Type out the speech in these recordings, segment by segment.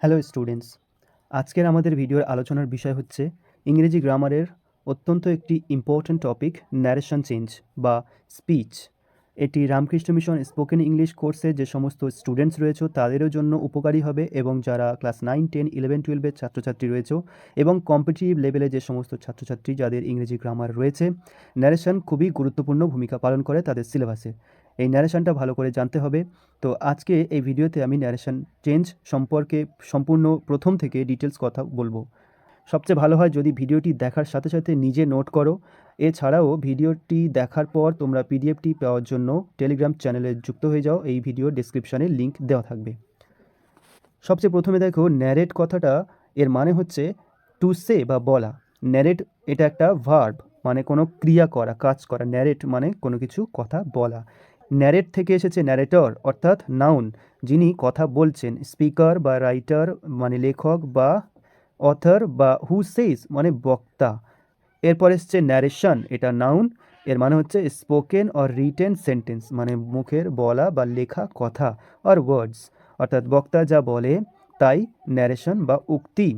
Hello students, আজকের আমাদের ভিডিওর আলোচনার বিষয় হচ্ছে ইংরেজি গ্রামারের অত্যন্ত একটি ইম্পর্ট্যান্ট টপিক ন্যারেশন চেঞ্জ বা স্পিচ। এটি রামকৃষ্ণ মিশন স্পোকেন ইংলিশ কোর্সে যে সমস্ত স্টুডেন্টস রয়েছে তাদেরও জন্য উপকারী হবে এবং যারা ক্লাস 9, 10, 11, 12-এর ছাত্রছাত্রী রয়েছে এবং কম্পিটিটিভ লেভেলে যে সমস্ত ছাত্রছাত্রী যাদের ইংরেজি গ্রামার রয়েছে, ন্যারেশন খুবই গুরুত্বপূর্ণ ভূমিকা পালন করে তাদের সিলেবাসে। এই ন্যারেশনটা ভালো করে জানতে হবে। তো আজকে এই ভিডিওতে আমি ন্যারেশন চেঞ্জ সম্পর্কে সম্পূর্ণ প্রথম থেকে ডিটেলস কথা বলবো। সবচেয়ে ভালো হয় যদি ভিডিওটি দেখার সাথে সাথে নিজে নোট করো। এছাড়াও ভিডিওটি দেখার পর তোমরা পিডিএফটি পাওয়ার জন্য টেলিগ্রাম চ্যানেলে যুক্ত হয়ে যাও, এই ভিডিও ডেসক্রিপশানে লিঙ্ক দেওয়া থাকবে। সবচেয়ে প্রথমে দেখো, ন্যারেট কথাটা এর মানে হচ্ছে টু সে বা বলা। ন্যারেট এটা একটা ভার্ব, মানে কোনো ক্রিয়া করা, কাজ করা। ন্যারেট মানে কোনো কিছু কথা বলা। ন্যারেট থেকে এসেছে ন্যারেটর, অর্থাৎ নাউন, যিনি কথা বলছেন। স্পিকার বা রাইটার মানে লেখক, বা অথর বা হু সেজ মানে বক্তা। এরপর এসছে ন্যারেশন, এটা নাউন, এর মানে হচ্ছে স্পোকেন অর রিটেন সেন্টেন্স, মানে মুখের বলা বা লেখা কথা, আর ওয়ার্ডস, অর্থাৎ বক্তা যা বলে তাই ন্যারেশন বা উক্তি।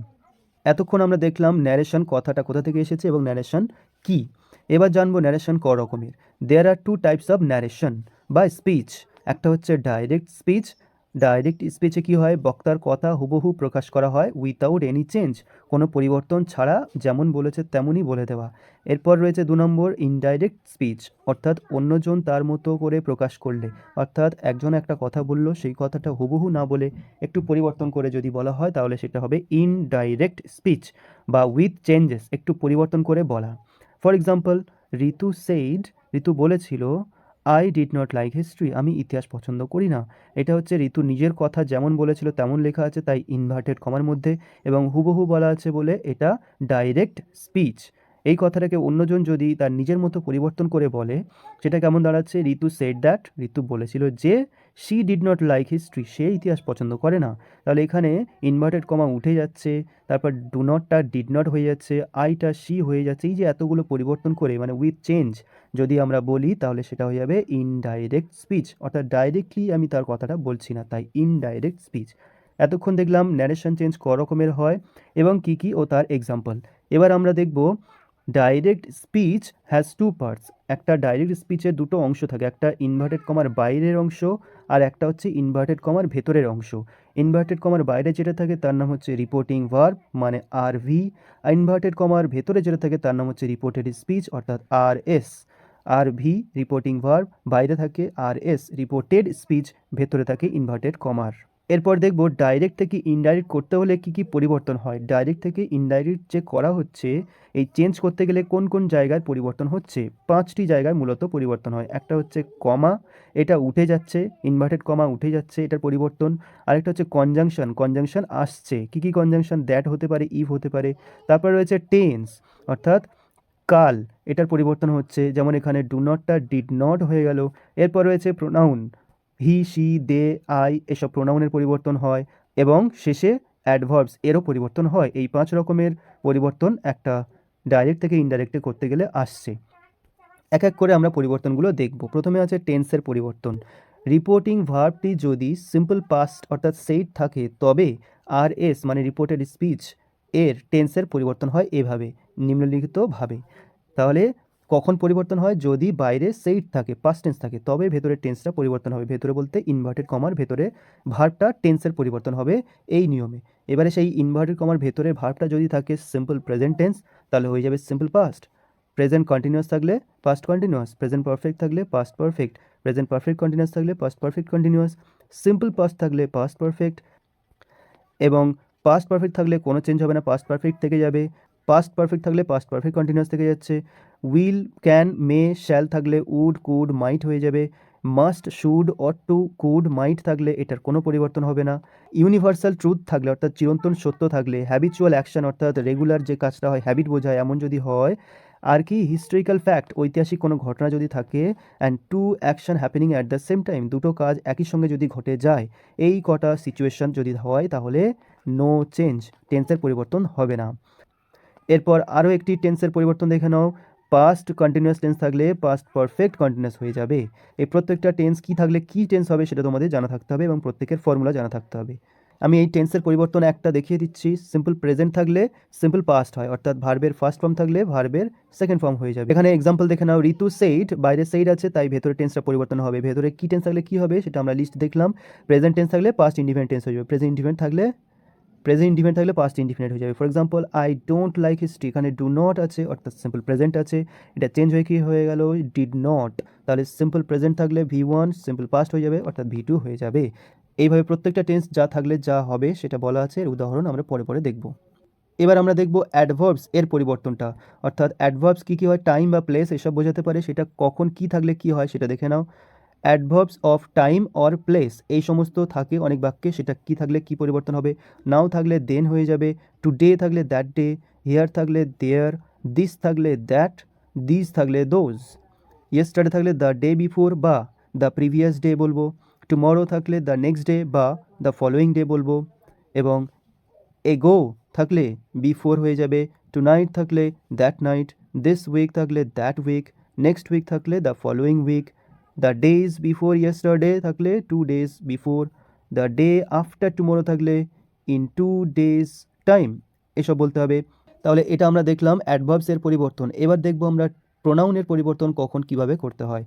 এতক্ষণ আমরা দেখলাম ন্যারেশন কথাটা কোথা থেকে এসেছে এবং ন্যারেশন কি। এবার জানবো ন্যারেশন ক রকমের। দেয়ার আর টু টাইপস অফ ন্যারেশন বা স্পিচ। একটা হচ্ছে ডাইরেক্ট স্পিচ। ডাইরেক্ট স্পিচে কি হয়, বক্তার কথা হুবহু প্রকাশ করা হয় উইথাউট এনি চেঞ্জ, কোনো পরিবর্তন ছাড়া যেমন বলেছে তেমনই বলে দেওয়া। এরপর রয়েছে 2 নম্বর ইনডাইরেক্ট স্পিচ, অর্থাৎ অন্যজন তার মতো করে প্রকাশ করলে, অর্থাৎ একজন একটা কথা বলল, সেই কথাটা হুবহু না বলে একটু পরিবর্তন করে যদি বলা হয় তাহলে সেটা হবে ইনডাইরেক্ট স্পিচ বা উইথ চেঞ্জেস, একটু পরিবর্তন করে বলা। ফর এক্সাম্পল, ঋতু সেইড, ঋতু বলেছিল, I did not like history, আমি ইতিহাস পছন্দ করি না। এটা হচ্ছে ঋতু নিজের কথা যেমন বলেছিল তেমন লেখা আছে, তাই ইনভার্টেড কমার মধ্যে, এবং হুবহু বলা আছে বলে এটা ডাইরেক্ট স্পিচ। এই কথাটাকে অন্যজন যদি তার নিজের মতো পরিবর্তন করে বলে, সেটা কেমন দাঁড়াচ্ছে, ঋতু সেড দ্যাট, ঋতু বলেছিল যে, she did not like history, সে ইতিহাস পছন্দ করে না। তাহলে এখানে ইনভার্টেড কমা উঠে যাচ্ছে, তারপর ডু নটটা ডিড নট হয়ে যাচ্ছে, আইটা শি হয়ে যাচ্ছে। এই যে এতগুলো পরিবর্তন করে মানে উইথ চেঞ্জ যদি আমরা বলি তাহলে সেটা হয়ে যাবে ইনডাইরেক্ট স্পিচ, অর্থাৎ ডাইরেক্টলি আমি তার কথাটা বলছি না, তাই ইনডাইরেক্ট স্পিচ। এতক্ষণ দেখলাম ন্যারেশন চেঞ্জ ক রকমের হয় এবং কি কি ও তার এক্সাম্পল। এবার আমরা দেখব direct speech has to parts. একটা ডাইরেক্ট স্পিচের দুটো অংশ থাকে, একটা ইনভার্টেড কমার বাইরের অংশ আর একটা হচ্ছে ইনভার্টেড কমার ভেতরের অংশ। ইনভার্টেড কমার বাইরে যেটা থাকে তার নাম হচ্ছে রিপোর্টিং ভার্ব মানে আরভি। ইনভার্টেড কমার ভেতরে যেটা থাকে তার নাম হচ্ছে রিপোর্টেড স্পিচ অর্থাৎ আরএস। আরভি রিপোর্টিং ভার্ব, বাইরে থাকে আরএস রিপোর্টেড স্পিচ, ভেতরে থাকে ইনভার্টেড কমার। এরপর দেখব ডাইরেক্ট থেকে ইনডাইরেক্ট করতে হলে কি কি পরিবর্তন হয়। ডাইরেক্ট থেকে ইনডাইরেক্ট যে করা হচ্ছে, এই চেঞ্জ করতে গেলে কোন কোন জায়গায় পরিবর্তন হচ্ছে। 5টি জায়গায় মূলত পরিবর্তন হয়। একটা হচ্ছে কমা, এটা উঠে যাচ্ছে, ইনভার্টেড কমা উঠে যাচ্ছে, এটার পরিবর্তন। আরেকটা হচ্ছে কনজাংশন, কনজাংশন আসছে। কি কি কনজাংশন, দ্যাট হতে পারে, ইফ হতে পারে। তারপর রয়েছে টেন্স, অর্থাৎ কাল, এটার পরিবর্তন হচ্ছে, যেমন এখানে ডু নটটা ডিড নট হয়ে গেল। এরপর রয়েছে pronoun, he, she, they, I, এসব প্রোনাউনের পরিবর্তন হয়। এবং শেষে অ্যাডভার্বস, এরও পরিবর্তন হয়। এই 5 রকমের পরিবর্তন একটা ডাইরেক্ট থেকে ইনডাইরেক্টে করতে গেলে আসছে। এক এক করে আমরা পরিবর্তনগুলো দেখব। প্রথমে আছে টেন্সের পরিবর্তন। রিপোর্টিং ভার্বটি যদি সিম্পল পাস্ট অর্থাৎ সেইড থাকে তবে আর এস মানে রিপোর্টেড স্পিচ এর টেন্সের পরিবর্তন হয় এভাবে, নিম্নলিখিতভাবে। তাহলে কখন পরিবর্তন হয়, যদি বাইরে সেইড থাকে, পাস্ট টেন্স থাকে, তবে ভেতরের টেন্সটা পরিবর্তন হবে। ভেতরে বলতে ইনভার্টেড কমার ভেতরে ভার্বটা টেন্সের পরিবর্তন হবে এই নিয়মে। এবারে সেই ইনভার্টেড কমার ভেতরে ভার্বটা যদি থাকে সিম্পল প্রেজেন্ট টেন্স তাহলে হয়ে যাবে সিম্পল পাস্ট। প্রেজেন্ট কন্টিনিউয়াস থাকলে পাস্ট কন্টিনিউয়াস, প্রেজেন্ট পারফেক্ট থাকলে past perfect, present perfect continuous থাকলে past perfect continuous, simple past থাকলে পাস্ট পারফেক্ট, এবং পাস্ট পারফেক্ট থাকলে কোনো চেঞ্জ হবে না, পাস্ট পারফেক্ট থেকে যাবে। পাস্ট পারফেক্ট থাকলে পাস্ট পারফেক্ট কন্টিনিউয়াস থেকে যাচ্ছে। উইল, ক্যান, মে, শ্যাল থাকলে উড, কুড, মাইট হয়ে যাবে। Must, should, ought to, could, might থাকলে এটার কোনো পরিবর্তন হবে না। ইউনিভার্সাল ট্রুথ থাকলে অর্থাৎ চিরন্তন সত্য থাকলে, হ্যাবিচুয়াল অ্যাকশন অর্থাৎ রেগুলার যে কাজটা হয়, হ্যাবিট বোঝায় এমন যদি হয়, আর কি হিস্টোরিক্যাল ফ্যাক্ট ঐতিহাসিক কোনো ঘটনা যদি থাকে, and to action happening at the same time, দুটো কাজ একই সঙ্গে যদি ঘটে যায়, এই কটা সিচুয়েশন যদি হয় তাহলে নো চেঞ্জ, টেন্সের পরিবর্তন হবে না। এরপর আরও একটি টেন্সের পরিবর্তন দেখে নাও। পাস্ট কন্টিনিউয়াস টেন্স থাকলে পাস্ট পারফেক্ট কন্টিনিউয়াস হয়ে যাবে। এই প্রত্যেকটা টেন্স কী থাকলে কী টেন্স হবে সেটা তোমাদের জানা থাকতে হবে এবং প্রত্যেকের ফর্মুলা জানা থাকতে হবে। আমি এই টেন্সের পরিবর্তন একটা দেখিয়ে দিচ্ছি। সিম্পল প্রেজেন্ট থাকলে সিম্পল পাস্ট হয়, অর্থাৎ ভার্বের ফার্স্ট ফর্ম থাকলে ভার্বের সেকেন্ড ফর্ম হয়ে যাবে। এখানে এক্সাম্পল দেখে নাও, ঋতু সেইড, বাইরে সেইড আছে তাই ভেতরে টেন্সটা পরিবর্তন হবে। ভেতরে কি টেন্স থাকলে কি হবে সেটা আমরা লিস্ট দেখলাম। প্রেজেন্ট টেন্স থাকলে পাস্ট ইনডিফিনিট টেন্স হয়ে যাবে, প্রেজেন্ট ইনডিফিনিট থাকলে পাস্ট ইনডিফিনিট হয়ে যাবে। For example, I don't like history, এখানে ডু নট আছে অর্থাৎ সিম্পল প্রেজেন্ট আছে, এটা চেঞ্জ হয়ে কি হয়ে গেল, ডিড নট। তাহলে সিম্পল প্রেজেন্ট থাকলে V1 সিম্পল পাস্ট হয়ে যাবে অর্থাৎ V2 হয়ে যাবে। এইভাবে প্রত্যেকটা টেন্স যা থাকলে যা হবে সেটা বলা আছে, এর উদাহরণ আমরা পরে পরে দেখব। এবার আমরা দেখব অ্যাডভার্বস এর পরিবর্তনটা, অর্থাৎ অ্যাডভার্বস কী কী হয়, টাইম বা প্লেস এসব বোঝাতে পারে, সেটা কখন কি থাকলে কি হয় সেটা দেখে নাও। Adverbs of time or place এই সমস্ত থাকে অনেক বাক্যে, সেটা কি থাকলে কি পরিবর্তন হবে, নাও থাকলে দেন হয়ে যাবে, টুডে থাকলে দ্যাট ডে, হিয়ার থাকলে দেয়ার, দিস থাকলে দ্যাট, দিস থাকলে দোজ, ইয়েস্টারডে থাকলে দ্য ডে বিফোর বা দ্য প্রিভিয়াস ডে বলবো, টুমরো থাকলে দ্য নেক্সট ডে বা দ্য ফলোয়িং ডে বলবো, এবং এগো থাকলে বিফোর হয়ে যাবে, টুনাইট থাকলে দ্যাট নাইট, দিস উইক থাকলে দ্যাট উইক, নেক্সট উইক থাকলে the following week, the days before yesterday থাকলে 2 days before, the day after tomorrow থাকলে ইন 2 days টাইম, এসব বলতে হবে। তাহলে এটা আমরা দেখলাম অ্যাডভার্বসের পরিবর্তন। এবার দেখব আমরা প্রোনাউনের পরিবর্তন কখন কিভাবে করতে হয়।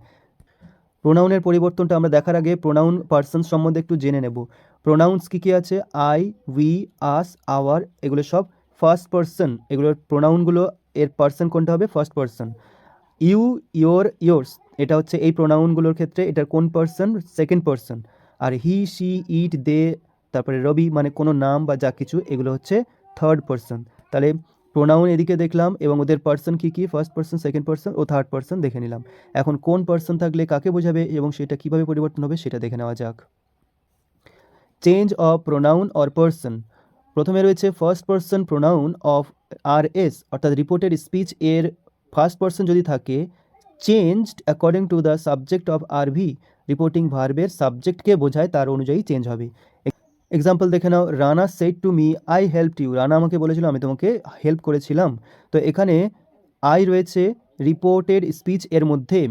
প্রোনাউনের পরিবর্তনটা আমরা দেখার আগে প্রোনাউন পার্সন সম্বন্ধে একটু জেনে নেব। প্রোনাউন্স কী কী আছে, আই, উই, আস, আওয়ার, এগুলো সব ফার্স্ট পার্সন। এগুলোর প্রোনাউনগুলো এর পার্সন কোনটা হবে, first person. You, your, yours এটা হচ্ছে এই প্রোনাউনগুলোর ক্ষেত্রে এটার কোন পার্সন, সেকেন্ড পার্সন। আর হি, শি, ইট, দে, তারপরে রবি মানে কোনো নাম বা যা কিছু, এগুলো হচ্ছে থার্ড পার্সন। তাহলে প্রোনাউন এদিকে দেখলাম এবং ওদের পার্সন কী কী, ফার্স্ট পার্সন, সেকেন্ড পার্সন ও থার্ড পার্সন দেখে নিলাম। এখন কোন পার্সন থাকলে কাকে বোঝাবে এবং সেটা কিভাবে পরিবর্তন হবে সেটা দেখে নেওয়া যাক। Change of pronoun or person. প্রথমে রয়েছে first person pronoun of RS, অর্থাৎ রিপোর্টেড স্পিচ এর ফার্স্ট পার্সন যদি থাকে, changed according to the subject of RV, reporting ভার্বের সাবজেক্টকে বোঝায় তার অনুযায়ী চেঞ্জ হবে। এক্সাম্পল দেখে নাও, Rana said to me I helped you, Rana আমাকে বলেছিল আমি তোমাকে হেল্প করেছিলাম। তো এখানে আই রয়েছে রিপোর্টেড স্পিচ এর মধ্যে,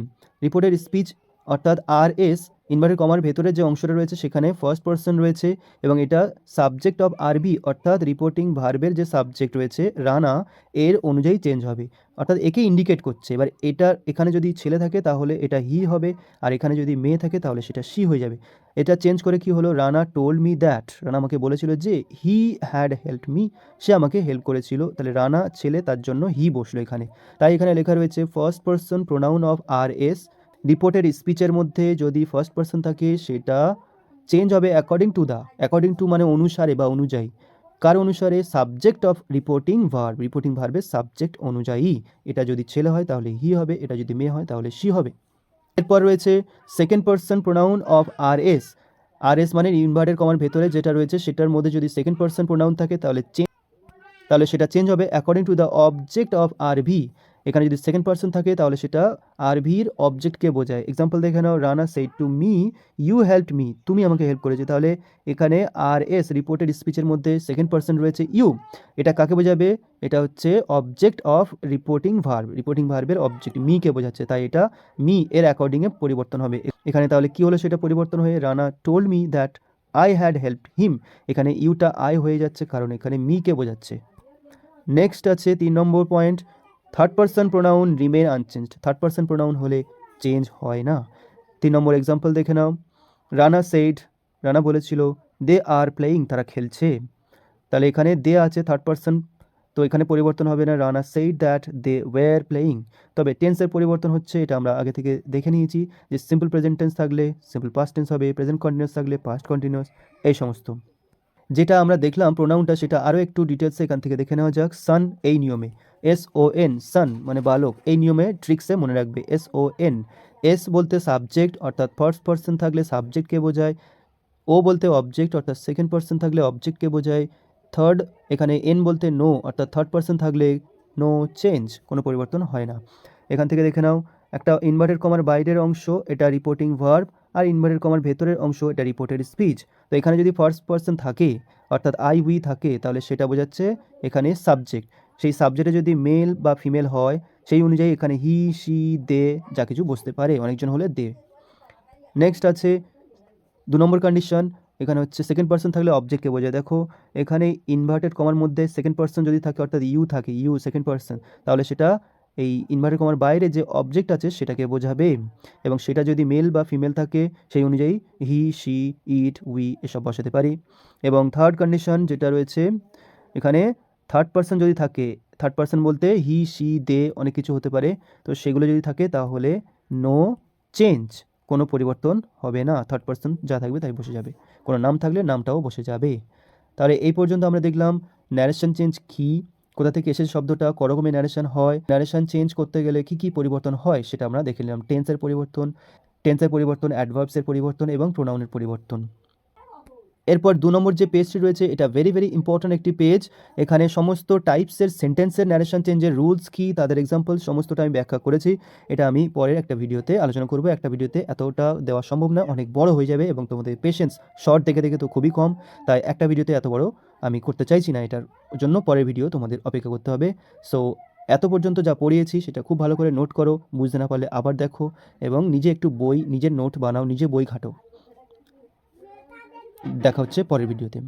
রিপোর্টেড স্পিচ অর্থাৎ RS ইনভার্টেড কমার ভেতরে যে অংশটা রয়েছে সেখানে ফার্স্ট পার্সন রয়েছে এবং এটা সাবজেক্ট অফ RV অর্থাৎ রিপোর্টিং ভার্বের যে সাবজেক্ট রয়েছে রানা, এর অনুযায়ী চেঞ্জ হবে, অর্থাৎ একে ইন্ডিকেট করছে। এবার এটা এখানে যদি ছেলে থাকে তাহলে এটা হি হবে, আর এখানে যদি মেয়ে থাকে তাহলে সেটা শি হয়ে যাবে। এটা চেঞ্জ করে কি হলো, Rana told me that, Rana আমাকে বলেছিল যে হি হ্যাড হেল্প মি, সে আমাকে হেল্প করেছিল। তাহলে রানা ছেলে, তার জন্য হি বসলো এখানে। তাই এখানে লেখা রয়েছে first person pronoun of RS, reported স্পিচের মধ্যে যদি ফার্স্ট পার্সন থাকে সেটা চেঞ্জ হবে according to the, according to মানে অনুসারে বা অনুযায়ী, কার অনুসারে, subject of reporting verb, reporting ভার্বের সাবজেক্ট অনুযায়ী। এটা যদি ছেলে হয় তাহলে হি হবে, এটা যদি মেয়ে হয় তাহলে শি হবে। এরপর রয়েছে second person pronoun of RS, RS মানে ইনভার্টেড কমার ভেতরে যেটা রয়েছে সেটার মধ্যে যদি সেকেন্ড পার্সন প্রোনাউন থাকে তাহলে সেটা চেঞ্জ হবে according to the object of RV। এখানে যদি সেকেন্ড পার্সন থাকে তাহলে সেটা RVর অবজেক্টকে বোঝায়। এক্সাম্পল দেখে নাও, Rana said to me you helped me, তুমি আমাকে হেল্প করেছো। তাহলে এখানে RS রিপোর্টেড স্পিচের মধ্যে সেকেন্ড পার্সন রয়েছে ইউ, এটা কাকে বোঝাবে, এটা হচ্ছে object of reporting verb, reporting ভার্বের অবজেক্ট মিকে বোঝাচ্ছে, তাই এটা মি এর অ্যাকর্ডিংয়ে পরিবর্তন হবে। এখানে তাহলে কি হলো, সেটা পরিবর্তন হয়ে Rana told me that I had helped him, এখানে ইউটা আই হয়ে যাচ্ছে কারণ এখানে মিকে বোঝাচ্ছে। নেক্সট আছে 3 number point, third person pronoun remain unchanged, third person pronoun হলে চেঞ্জ হয় না। 3 নম্বর এক্সাম্পল দেখে নাও, রানা সেড, রানা বলেছিল, দে আর প্লেয়িং, তারা খেলছে। তাহলে এখানে দে আছে থার্ড পার্সন, তো এখানে পরিবর্তন হবে না, Rana said that they were playing. তবে টেন্সের পরিবর্তন হচ্ছে, এটা আমরা আগে থেকে দেখে নিয়েছি যে সিম্পল প্রেজেন্ট টেন্স থাকলে সিম্পল পাস্ট টেন্স হবে, প্রেজেন্ট কন্টিনিউয়াস থাকলে পাস্ট কন্টিনিউয়াস, এই সমস্ত। যেটা আমরা দেখলাম প্রোনাউনটা সেটা আরও একটু ডিটেলসে এখান থেকে দেখে নেওয়া যাক। সান এই নিয়মে, SON সান মানে বালক, এই নিয়মে ট্রিক্সে মনে রাখবে SON। এস বলতে সাবজেক্ট অর্থাৎ ফার্স্ট পার্সন থাকলে সাবজেক্টকে বোঝায়, ও বলতে অবজেক্ট অর্থাৎ সেকেন্ড পার্সন থাকলে অবজেক্টকে বোঝায়, থার্ড এখানে এন বলতে নো অর্থাৎ থার্ড পার্সন থাকলে নো চেঞ্জ, কোনো পরিবর্তন হয় না। এখান থেকে দেখে নাও, একটা ইনভার্টেড কমার বাইরের অংশ এটা রিপোর্টিং ভার্ব, আর ইনভার্টেড কমার ভেতরের অংশ এটা রিপোর্টেড স্পিচ। তো এখানে যদি ফার্স্ট পার্সন থাকে অর্থাৎ আই উই থাকে তাহলে সেটা বোঝাচ্ছে এখানে সাবজেক্ট, সেই সাবজেক্টে যদি মেল বা ফিমেল হয় সেই অনুযায়ী এখানে হি শি দে যা কিছু বসতে পারে, অনেকজন হলে দে। নেক্সট আছে 2 নম্বর কন্ডিশন, এখানে হচ্ছে সেকেন্ড পারসন থাকলে অবজেক্টকে বোঝায়। দেখো এখানে ইনভার্টেড কমার মধ্যে সেকেন্ড পারসন যদি থাকে অর্থাৎ ইউ থাকে, ইউ সেকেন্ড পারসন, তাহলে সেটা এই ইনভার্টেড কমার বাইরে যে অবজেক্ট আছে সেটাকে বোঝাবে, এবং সেটা যদি মেল বা ফিমেল থাকে সেই অনুযায়ী হি, শি, ইট, উই এসব বসাতে পারি। এবং থার্ড কন্ডিশন যেটা রয়েছে এখানে, থার্ড পারসন যদি থাকে, থার্ড পারসন বলতে হি, শি, দে অনেক কিছু হতে পারে, তো সেগুলো যদি থাকে তাহলে নো চেঞ্জ, কোনো পরিবর্তন হবে না, থার্ড পারসন যা থাকবে তাই বসে যাবে, কোনো নাম থাকলে নামটাও বসে যাবে। তাহলে এই পর্যন্ত আমরা দেখলাম ন্যারেশন চেঞ্জ কী, কোথা থেকে এসেছে শব্দটা, করকমে ন্যারেশন হয়, ন্যারেশন চেঞ্জ করতে গেলে কী কী পরিবর্তন হয় সেটা আমরা দেখে নিলাম। টেন্সের পরিবর্তন, অ্যাডভার্বসের পরিবর্তন এবং প্রোনাউনের পরিবর্তন। এরপর 2 নম্বর যে পেজটি রয়েছে এটা ভেরি ভেরি ইম্পর্ট্যান্ট একটি পেজ। এখানে সমস্ত টাইপসের সেন্টেন্সের ন্যারেশন চেঞ্জের রুলস কী, তাদের এক্সাম্পল সমস্তটা আমি ব্যাখ্যা করেছি। এটা আমি পরের একটা ভিডিওতে আলোচনা করব। একটা ভিডিওতে এতটা দেওয়া সম্ভব না, অনেক বড় হয়ে যাবে এবং তোমাদের পেশেন্স শর্ট দেখে দেখে তো খুবই কম, তাই একটা ভিডিওতে এত বড় আমি করতে চাইছি না, এটার জন্য পরের ভিডিও তোমাদের অপেক্ষা করতে হবে। সো এত পর্যন্ত যা পড়িয়েছি সেটা খুব ভালো করে নোট করো, বুঝতে না পারলে আবার দেখো, এবং নিজে একটু নিজের নোট বানাও, নিজে বই ঘাটো। দেখা হচ্ছে পরের ভিডিওতে।